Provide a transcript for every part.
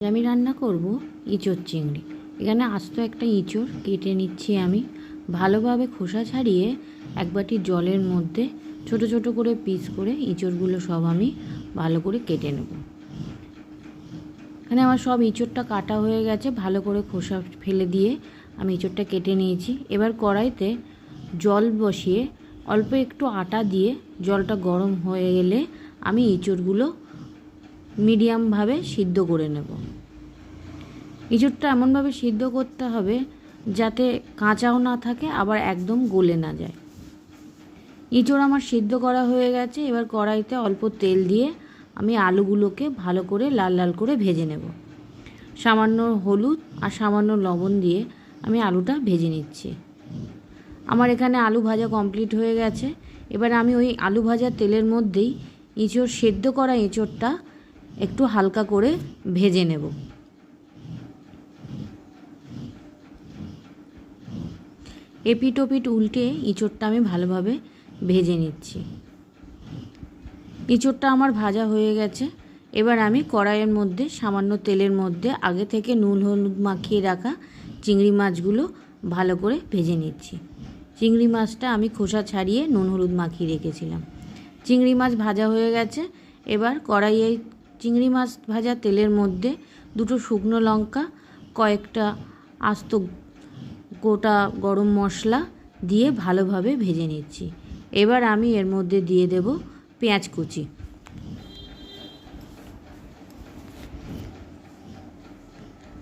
আমি রান্না করব ইঁচড় চিংড়ি। এখানে আস্ত একটা ইঁচড় কেটে নিচ্ছি। আমি ভালোভাবে খোসা ছাড়িয়ে এক বাটি জলের মধ্যে ছোট ছোট করে পিস করে ইঁচড়গুলো সব আমি ভালো করে কেটে নেব। এখানে আমার সব ইঁচড়টা কাটা হয়ে গেছে। ভালো করে খোসা ফেলে দিয়ে আমি ইঁচড়টা কেটে নিয়েছি। এবার কড়াইতে জল বসিয়ে অল্প একটু আটা দিয়ে জলটা গরম হয়ে গেলে আমি ইঁচড়গুলো মিডিয়ামভাবে সিদ্ধ করে নেব। ইঁচড়টা এমনভাবে সিদ্ধ করতে হবে যাতে কাঁচাও না থাকে আবার একদম গলে না যায়। ইঁচড় আমার সিদ্ধ করা হয়ে গেছে। এবার কড়াইতে অল্প তেল দিয়ে আমি আলুগুলোকে ভালো করে লাল লাল করে ভেজে নেব। সামান্য হলুদ আর সামান্য লবণ দিয়ে আমি আলুটা ভেজে নিচ্ছি। আমার এখানে আলু ভাজা কমপ্লিট হয়ে গেছে। এবার আমি ওই আলু ভাজা তেলের মধ্যেই সেদ্ধ করা ইঁচড়টা একটু হালকা করে ভেজে নেব। এপিট ওপিট উল্টে ইঁচড়টা আমি ভালোভাবে ভেজে নিচ্ছি। ইঁচড়টা আমার ভাজা হয়ে গেছে। এবার আমি কড়াইয়ের মধ্যে সামান্য তেলের মধ্যে আগে থেকে নুন হলুদ মাখিয়ে রাখা চিংড়ি মাছগুলো ভালো করে ভেজে নিচ্ছি। চিংড়ি মাছটা আমি খোসা ছাড়িয়ে নুন হলুদ মাখিয়ে রেখেছিলাম। চিংড়ি মাছ ভাজা হয়ে গেছে। এবার কড়াইয়ে চিংড়ি মাছ ভাজা তেলের মধ্যে দুটো শুকনো লঙ্কা, কয়েকটা আস্ত গোটা গরম মশলা দিয়ে ভালোভাবে ভেজে নিচ্ছি। এবার আমি এর মধ্যে দিয়ে দেব পেঁয়াজ কুচি।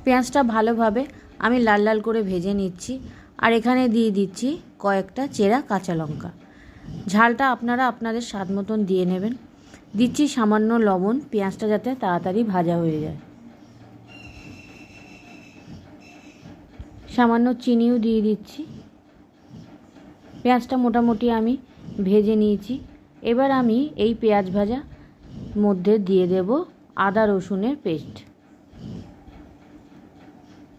পেঁয়াজটা ভালোভাবে আমি লাল লাল করে ভেজে নিচ্ছি। আর এখানে দিয়ে দিচ্ছি কয়েকটা চেরা কাঁচা লঙ্কা। ঝালটা আপনারা আপনাদের স্বাদ মতন দিয়ে নেবেন। দিচ্ছি সামান্য লবণ, পেঁয়াজটা যাতে তাড়াতাড়ি ভাজা হয়ে যায়। সামান্য চিনিও দিয়ে দিচ্ছি। পেঁয়াজটা মোটামুটি আমি ভেজে নিয়েছি। এবার আমি এই পেঁয়াজ ভাজা মধ্যে দিয়ে দেব আদা রসুনের পেস্ট।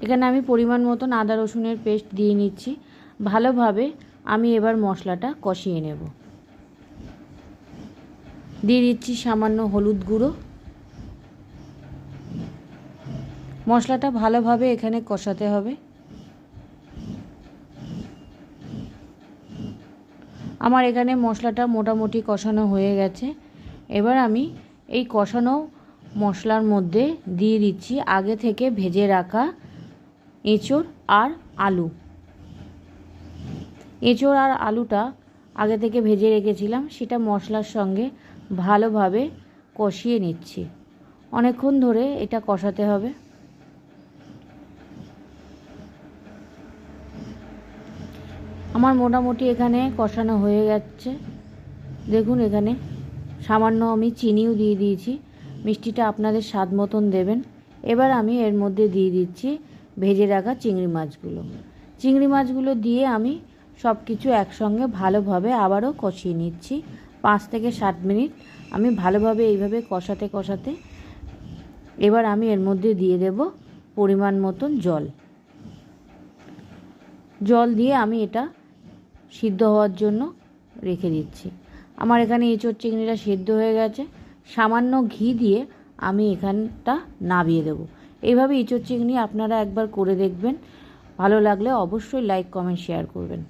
এখানে আমি পরিমাণ মতন আদা রসুনের পেস্ট দিয়ে নিচ্ছি। ভালোভাবে আমি এবার মশলাটা কষিয়ে নেব। দিয়ে দিচ্ছি সামান্য হলুদ গুঁড়ো। মশলাটা ভালোভাবে এখানে কষাতে হবে। আমার এখানে মশলাটা মোটামুটি কষানো হয়ে গেছে। এবার আমি এই কষানো মশলার মধ্যে দিয়ে দিচ্ছি আগে থেকে ভেজে রাখা এঁচড় আর আলু। এঁচড় আর আলুটা আগে থেকে ভেজে রেখেছিলাম, সেটা মশলার সঙ্গে ভালোভাবে কষিয়ে নিচ্ছি। অনেকক্ষণ ধরে এটা কষাতে হবে। আমার মোটামুটি এখানে কষানো হয়ে যাচ্ছে। দেখুন এখানে সামান্য আমি চিনিও দিয়ে দিয়েছি। মিষ্টিটা আপনাদের স্বাদ মতন দেবেন। এবার আমি এর মধ্যে দিয়ে দিচ্ছি ভেজে রাখা চিংড়ি মাছগুলো। চিংড়ি মাছগুলো দিয়ে আমি সব কিছু একসঙ্গে ভালোভাবে আবারও কষিয়ে নিচ্ছি। 5 থেকে 7 মিনিট আমি ভালোভাবে এইভাবে কষাতে কষাতে এবার আমি এর মধ্যে দিয়ে দেব পরিমাণ মতন জল। জল দিয়ে আমি এটা সিদ্ধ হওয়ার জন্য রেখে দিচ্ছি। আমার এখানে এঁচড় চিংড়িটা সিদ্ধ হয়ে গেছে। সামান্য ঘি দিয়ে আমি এখানটা নামিয়ে দেব। এইভাবে এঁচড় চিংড়ি আপনারা একবার করে দেখবেন। ভালো লাগলে অবশ্যই লাইক কমেন্ট শেয়ার করবেন।